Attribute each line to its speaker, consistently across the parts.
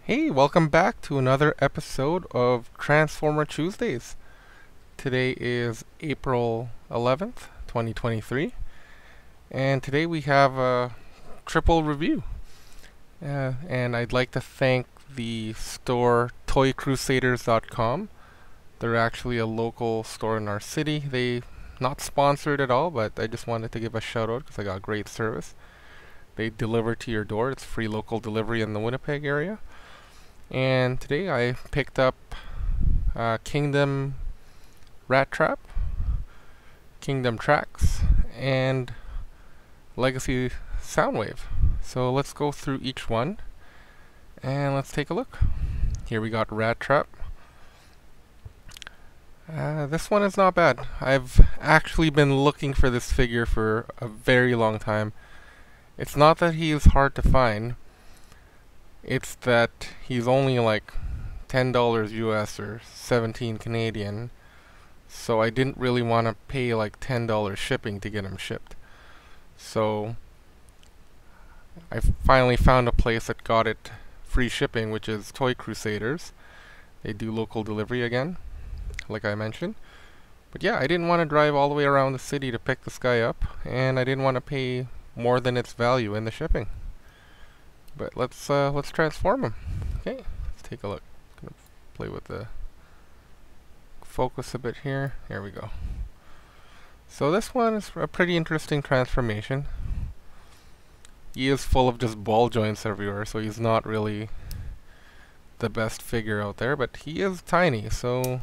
Speaker 1: Hey, welcome back to another episode of Transformer Tuesdays. Today is April 11th, 2023, and today we have a triple review. And I'd like to thank the store toycrusaders.com. They're actually a local store in our city. They not sponsored at all, but I just wanted to give a shout out because I got great service. They deliver to your door. It's free local delivery in the Winnipeg area. And today I picked up Kingdom Rattrap, Kingdom Tracks, and Legacy Soundwave. So let's go through each one and let's take a look. Here we got Rattrap. This one is not bad. I've actually been looking for this figure for a very long time. It's not that he is hard to find. It's that he's only like $10 US or 17 Canadian, so I didn't really want to pay like $10 shipping to get him shipped. So I finally found a place that got it free shipping, which is Toy Crusaders. They do local delivery again, like I mentioned. But yeah, I didn't want to drive all the way around the city to pick this guy up, and I didn't want to pay more than its value in the shipping. But let's transform him. Okay, let's take a look. Gonna play with the focus a bit here. Here we go. So this one is a pretty interesting transformation. He is full of just ball joints everywhere, so he's not really the best figure out there, but he is tiny, so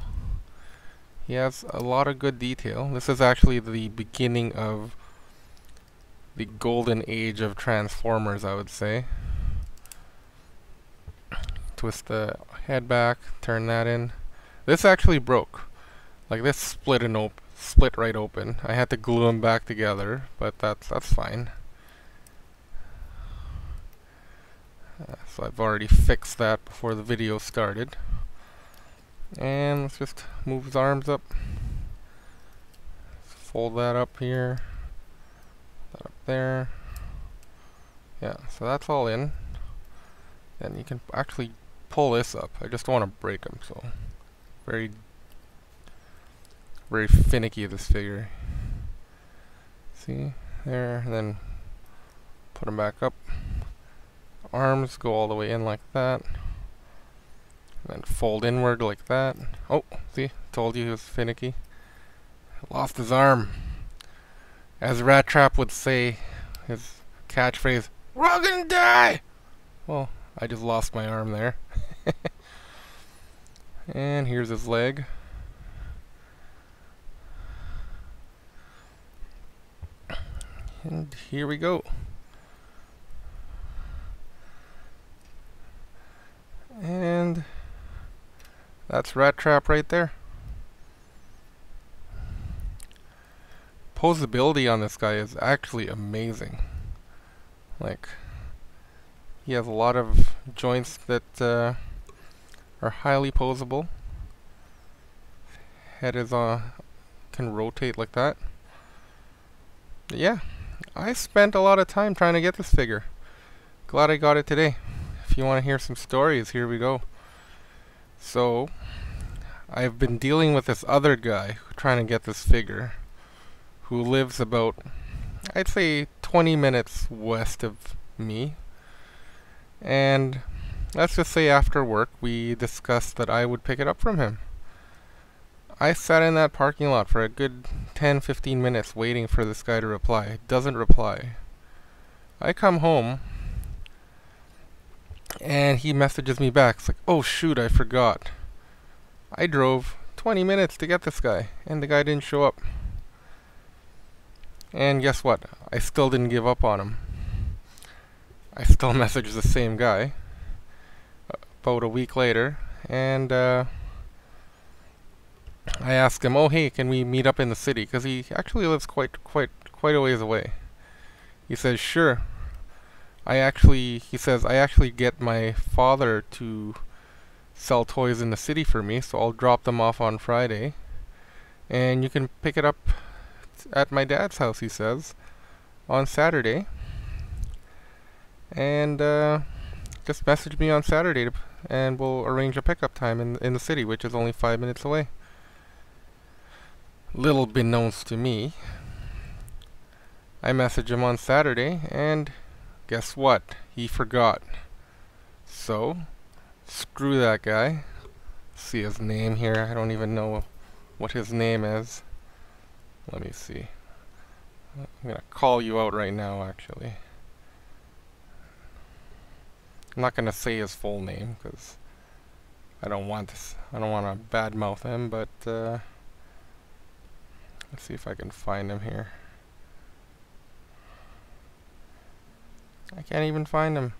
Speaker 1: he has a lot of good detail. This is actually the beginning of the golden age of Transformers, I would say. Twist the head back, turn that in. This actually broke. Like this split right open. I had to glue them back together, but that's fine. So I've already fixed that before the video started. And let's just move his arms up. Fold that up here. That up there. Yeah, so that's all in. And you can actually pull this up. I just don't want to break him, so very finicky, this figure. See there, and then put him back up. Arms go all the way in like that, and then fold inward like that. Oh, see, told you he was finicky. Lost his arm. As Rattrap would say, his catchphrase, "We're all gonna die!" Well, I just lost my arm there. And here's his leg. And here we go. And that's Rattrap right there. Posability on this guy is actually amazing. Like, he has a lot of joints that are highly posable. Head is can rotate like that. But yeah, I spent a lot of time trying to get this figure. Glad I got it today. If you want to hear some stories, here we go. So, I've been dealing with this other guy trying to get this figure, who lives about, I'd say, 20 minutes west of me. And let's just say after work we discussed that I would pick it up from him. I sat in that parking lot for a good 10-15 minutes waiting for this guy to reply. He doesn't reply. I come home and he messages me back. It's like, oh shoot, I forgot. I drove 20 minutes to get this guy and the guy didn't show up. And guess what? I still didn't give up on him. I still messaged the same guy about a week later, and I asked him, "Oh, hey, can we meet up in the city?" Because he actually lives quite a ways away. He says, "Sure." He says, "I actually get my father to sell toys in the city for me, so I'll drop them off on Friday, and you can pick it up at my dad's house," he says, "on Saturday." And just message me on Saturday and we'll arrange a pickup time in the city, which is only 5 minutes away. Little beknownst to me, I messaged him on Saturday, and guess what? He forgot. So, screw that guy. See his name here. I don't even know what his name is. Let me see. I'm gonna call you out right now, actually. I'm not gonna say his full name because I don't want this. I don't want to badmouth him, but let's see if I can find him here. I can't even find him.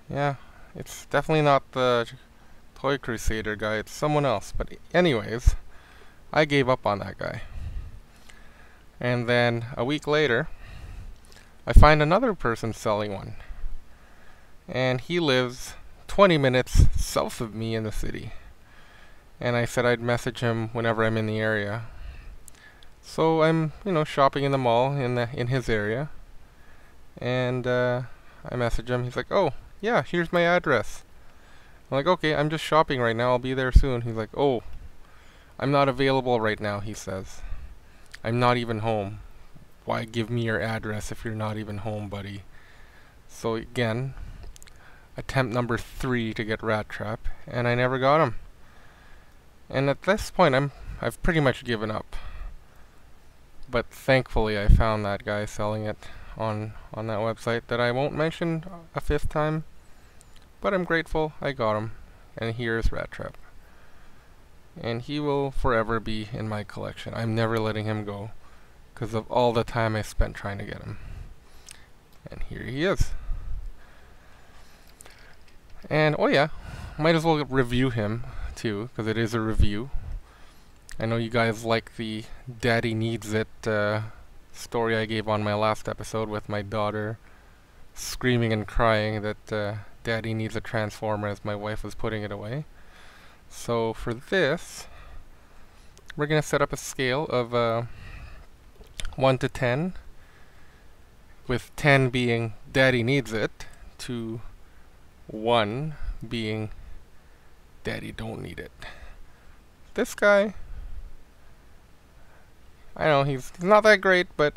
Speaker 1: Yeah, it's definitely not the Toy Crusader guy. It's someone else. But anyways, I gave up on that guy. And then a week later, I find another person selling one. And he lives 20 minutes south of me in the city. And I said I'd message him whenever I'm in the area. So I'm, shopping in the mall in his area. And I message him. He's like, "Oh, yeah, here's my address." I'm like, "Okay, I'm just shopping right now. I'll be there soon." He's like, "Oh, I'm not available right now," he says. "I'm not even home." Why give me your address if you're not even home, buddy? So again, attempt number 3 to get Rattrap, and I never got him. And at this point, I've pretty much given up. But thankfully, I found that guy selling it on that website that I won't mention a 5th time. But I'm grateful I got him, and here's Rattrap. And he will forever be in my collection. I'm never letting him go because of all the time I spent trying to get him. And here he is. And oh yeah, might as well review him too, because it is a review. I know you guys like the Daddy Needs It story I gave on my last episode with my daughter screaming and crying that Daddy needs a transformer as my wife was putting it away. So for this, we're going to set up a scale of 1 to 10, with 10 being Daddy Needs It, to 1 being Daddy Don't Need It. This guy, I know he's not that great, but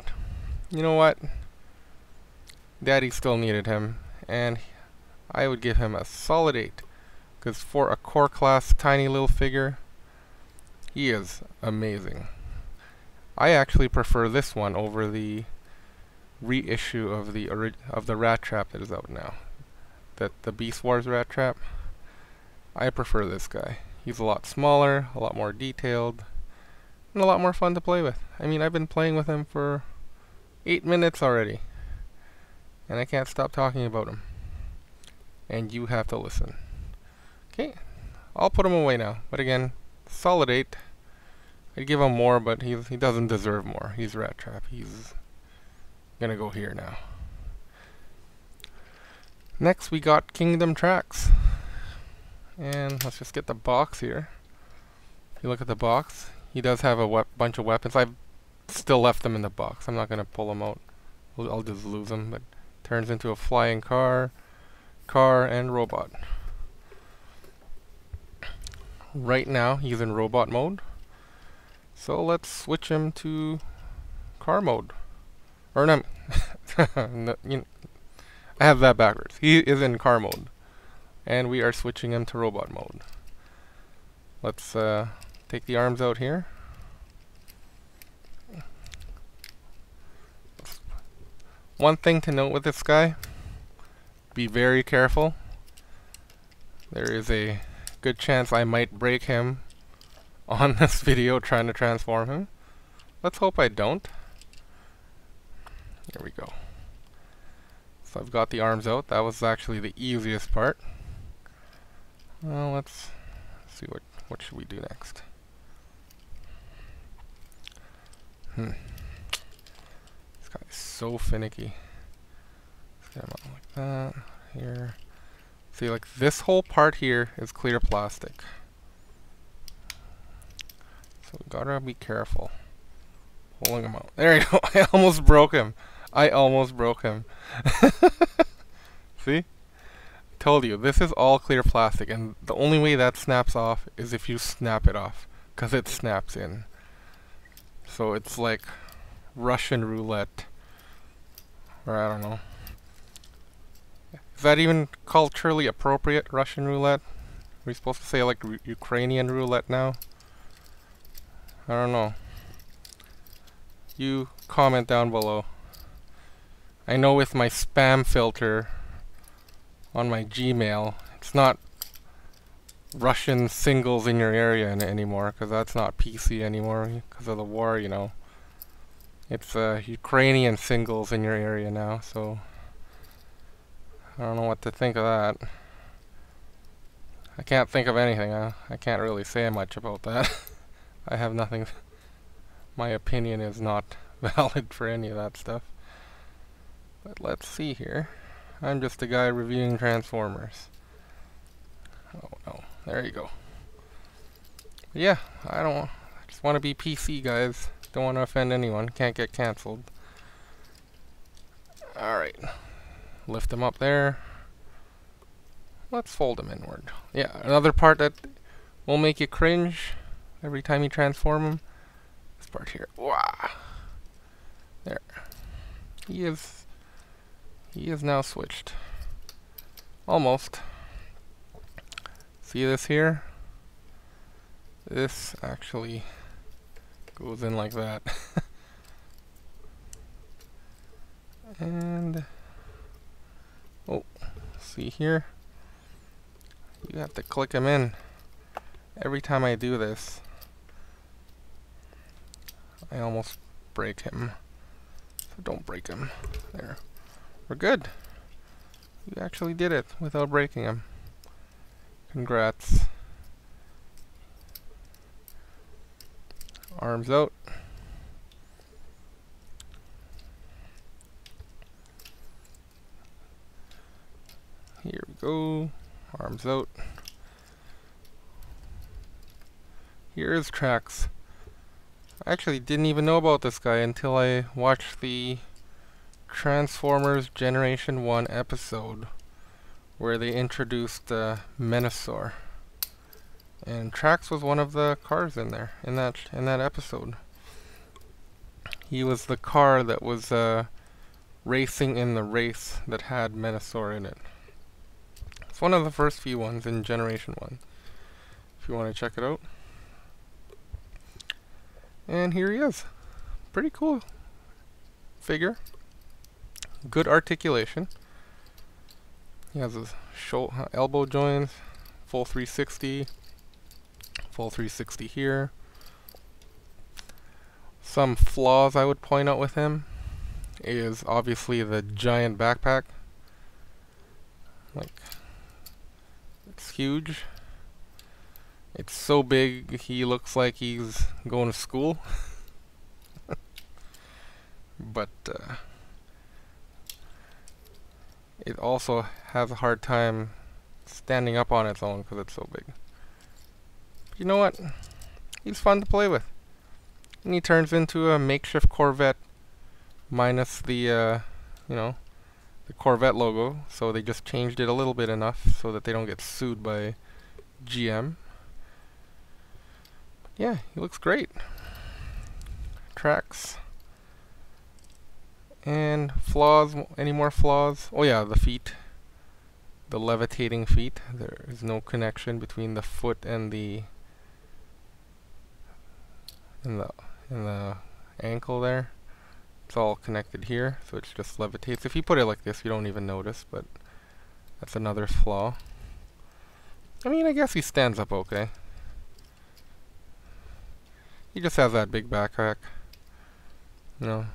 Speaker 1: you know what? Daddy still needed him, and I would give him a solid 8, because for a core class tiny little figure, he is amazing. I actually prefer this one over the reissue of the Rattrap that is out now. The Beast Wars Rattrap. I prefer this guy. He's a lot smaller, a lot more detailed, and a lot more fun to play with. I mean, I've been playing with him for 8 minutes already, and I can't stop talking about him. And you have to listen. Okay, I'll put him away now. But again, solid 8. I'd give him more, but he doesn't deserve more. He's Rattrap. He's gonna go here now. Next, we got Kingdom Tracks. And let's just get the box here. If you look at the box, he does have a bunch of weapons. I've still left them in the box. I'm not going to pull them out. I'll just lose them. But turns into a flying car, and robot. Right now, he's in robot mode. So let's switch him to car mode. Or no, no, I have that backwards. He is in car mode. And we are switching him to robot mode. Let's take the arms out here. One thing to note with this guy, be very careful. There is a good chance I might break him on this video trying to transform him. Let's hope I don't. There we go. So I've got the arms out. That was actually the easiest part. Well, let's see what should we do next. This guy is so finicky. Let's get him out like that. Here. See, like this whole part here is clear plastic. So we gotta be careful pulling him out. There you go. I almost broke him. I almost broke him. See? Told you, this is all clear plastic, and the only way that snaps off is if you snap it off, because it snaps in. So it's like Russian roulette. Or I don't know. Is that even culturally appropriate, Russian roulette? Are we supposed to say like Ukrainian roulette now? I don't know. You comment down below. I know with my spam filter on my Gmail, it's not Russian singles in your area anymore, because that's not PC anymore because of the war, you know. It's Ukrainian singles in your area now, so I don't know what to think of that. I can't think of anything. I can't really say much about that. I have nothing. My opinion is not valid for any of that stuff. But let's see here. I'm just a guy reviewing Transformers. Oh no, there you go. But yeah, I just want to be PC, guys. Don't want to offend anyone. Can't get cancelled. Alright. Lift him up there. Let's fold him inward. Yeah, another part that will make you cringe every time you transform him. This part here. Wow. There. He is now switched. Almost. See this here? This actually goes in like that. And oh, see here? You have to click him in. Every time I do this, I almost break him. So don't break him. There. We're good. You actually did it without breaking him. Congrats. Arms out. Here we go. Arms out. Here is Trax. I actually didn't even know about this guy until I watched the Transformers Generation 1 episode where they introduced Menasor. And Trax was one of the cars in there, in that episode. He was the car that was racing in the race that had Menasor in it. It's one of the first few ones in Generation 1, if you want to check it out. And here he is. Pretty cool figure. Good articulation. He has his elbow joints, full 360. Full 360 here. Some flaws I would point out with him is obviously the giant backpack. Like, it's huge. It's so big he looks like he's going to school. But it also has a hard time standing up on its own because it's so big. You know what? He's fun to play with. And he turns into a makeshift Corvette minus the, you know, the Corvette logo. So they just changed it a little bit enough so that they don't get sued by GM. Yeah, he looks great. Trax. And flaws. Any more flaws? Oh yeah, the feet. The levitating feet. There is no connection between the foot and the ankle there. It's all connected here, so it just levitates. If you put it like this, you don't even notice, but that's another flaw. I mean, I guess he stands up okay. He just has that big backpack. You know,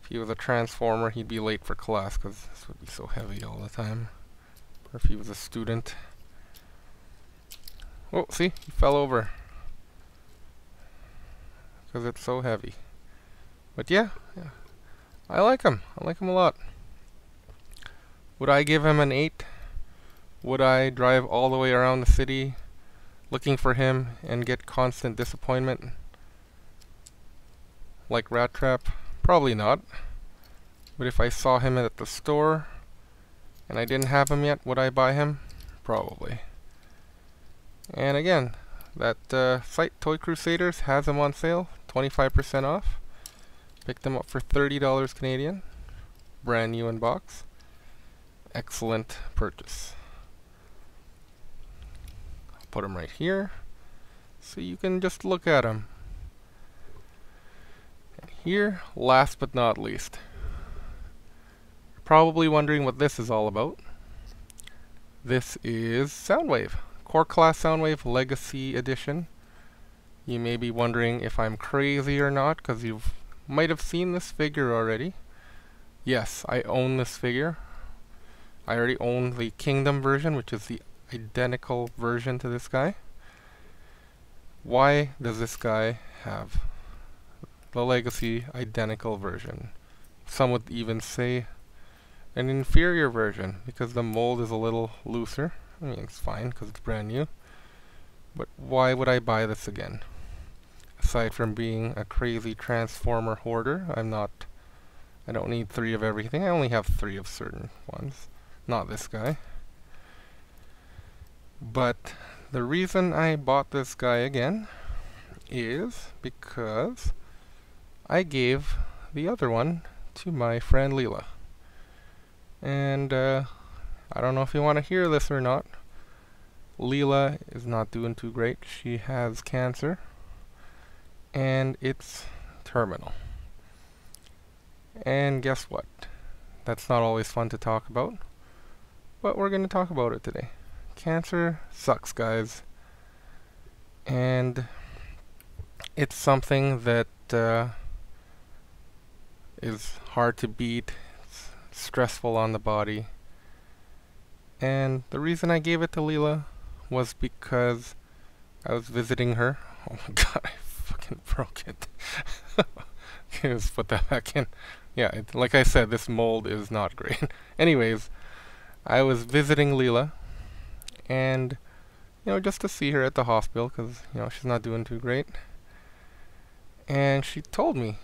Speaker 1: if he was a Transformer, he'd be late for class because this would be so heavy all the time. Or if he was a student. Oh, see? He fell over. Because it's so heavy. But yeah, I like him. I like him a lot. Would I give him an 8? Would I drive all the way around the city looking for him and get constant disappointment like Rattrap? Probably not. But if I saw him at the store and I didn't have him yet, would I buy him? Probably. And again, that site Toy Crusaders has them on sale, 25% off. Picked them up for $30 Canadian, brand new in box. Excellent purchase. I'll put them right here so you can just look at them. And here, last but not least, you're probably wondering what this is all about. This is Soundwave, Core Class Soundwave Legacy Edition. You may be wondering if I'm crazy or not, because you might have seen this figure already. Yes, I own this figure. I already own the Kingdom version, which is the identical version to this guy. Why does this guy have the Legacy identical version? Some would even say an inferior version, because the mold is a little looser. I mean, it's fine because it's brand new. But why would I buy this again? Aside from being a crazy Transformer hoarder, I don't need 3 of everything. I only have 3 of certain ones. Not this guy. But the reason I bought this guy again is because I gave the other one to my friend Leela. And I don't know if you want to hear this or not. Leela is not doing too great. She has cancer, and it's terminal. And guess what? That's not always fun to talk about, but we're going to talk about it today. Cancer sucks, guys. And it's something that is hard to beat. It's stressful on the body. And the reason I gave it to Leela was because I was visiting her. Oh my god, I fucking broke it. Okay, let's put that back in. Yeah, like I said, this mold is not great. Anyways, I was visiting Leela, and just to see her at the hospital, because she's not doing too great. And she told me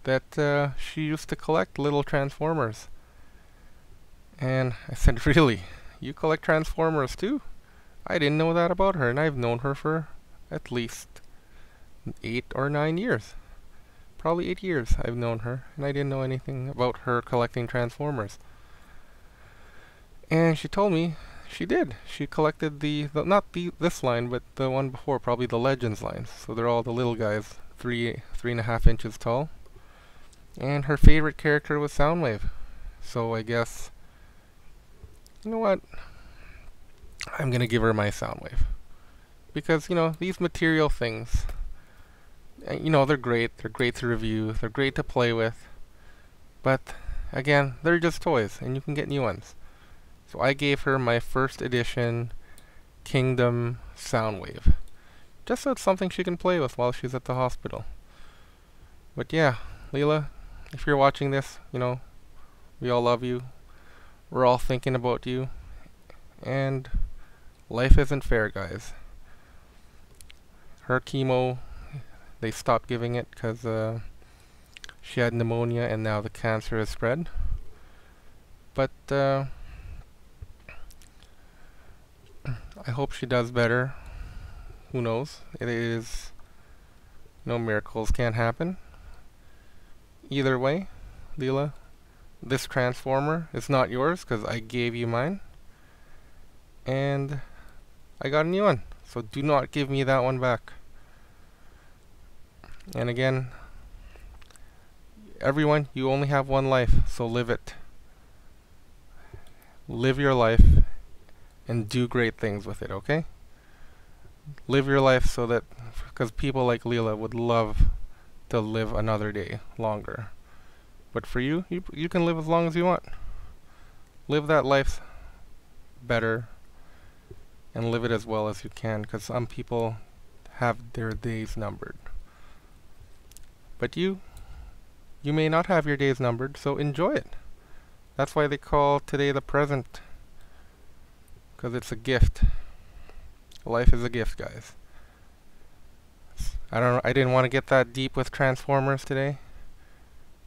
Speaker 1: that she used to collect little Transformers. And I said, really? You collect Transformers too? I didn't know that about her, and I've known her for at least 8 or 9 years. Probably 8 years I've known her, and I didn't know anything about her collecting Transformers. And she told me she did. She collected this line, but the one before, probably the Legends line. So they're all the little guys, 3.5 inches tall. And her favorite character was Soundwave. So I guess, you know what? I'm gonna give her my Soundwave. Because, these material things, they're great. They're great to review. They're great to play with. But, again, they're just toys, and you can get new ones. So I gave her my first edition Kingdom Soundwave. Just so it's something she can play with while she's at the hospital. But yeah, Leela, if you're watching this, we all love you. We're all thinking about you. And life isn't fair, guys. Her chemo, they stopped giving it because she had pneumonia, and now the cancer has spread. But I hope she does better. Who knows? It is, miracles can't happen. Either way, Leela, this Transformer is not yours because I gave you mine. And I got a new one. So do not give me that one back. And again, everyone, you only have one life, so live it. Live your life and do great things with it, okay? Live your life so that, because people like Leela would love to live another day longer. But for you, you can live as long as you want. Live that life better and live it as well as you can, because some people have their days numbered. But you may not have your days numbered, so enjoy it. That's why they call today the present, because it's a gift. Life is a gift, guys. I didn't want to get that deep with Transformers today,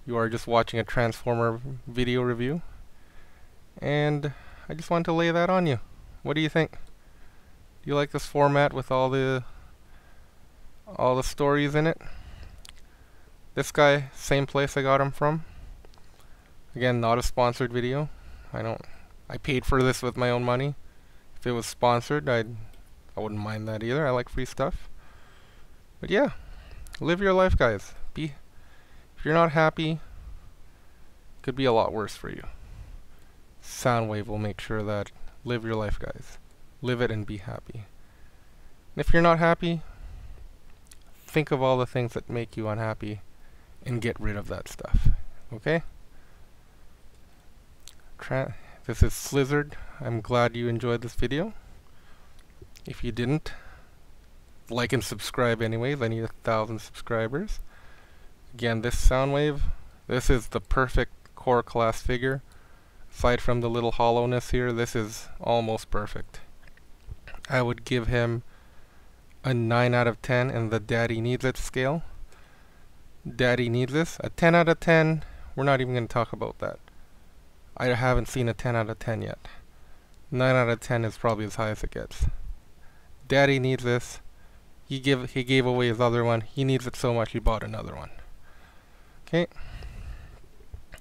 Speaker 1: You are just watching a Transformer video review. And I just wanted to lay that on you. What do you think? Do you like this format with all the stories in it? This guy, same place I got him from. Again, not a sponsored video. I paid for this with my own money. If it was sponsored, I wouldn't mind that either. I like free stuff. But yeah, live your life, guys. If you're not happy, it could be a lot worse for you. Soundwave will make sure that live your life, guys. Live it and be happy. And if you're not happy, think of all the things that make you unhappy and get rid of that stuff. Okay? This is Slizzard. I'm glad you enjoyed this video. If you didn't, like and subscribe anyways. I need 1,000 subscribers. Again, this Soundwave, this is the perfect core class figure. Aside from the little hollowness here, this is almost perfect. I would give him a 9 out of 10 in the Daddy Needs It scale. Daddy needs this. A 10 out of 10, we're not even going to talk about that. I haven't seen a 10 out of 10 yet. 9 out of 10 is probably as high as it gets. Daddy needs this. He gave away his other one. He needs it so much he bought another one. Okay.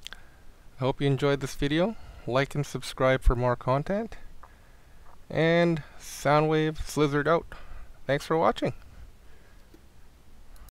Speaker 1: I hope you enjoyed this video. Like and subscribe for more content. And Soundwave Slizzard out. Thanks for watching.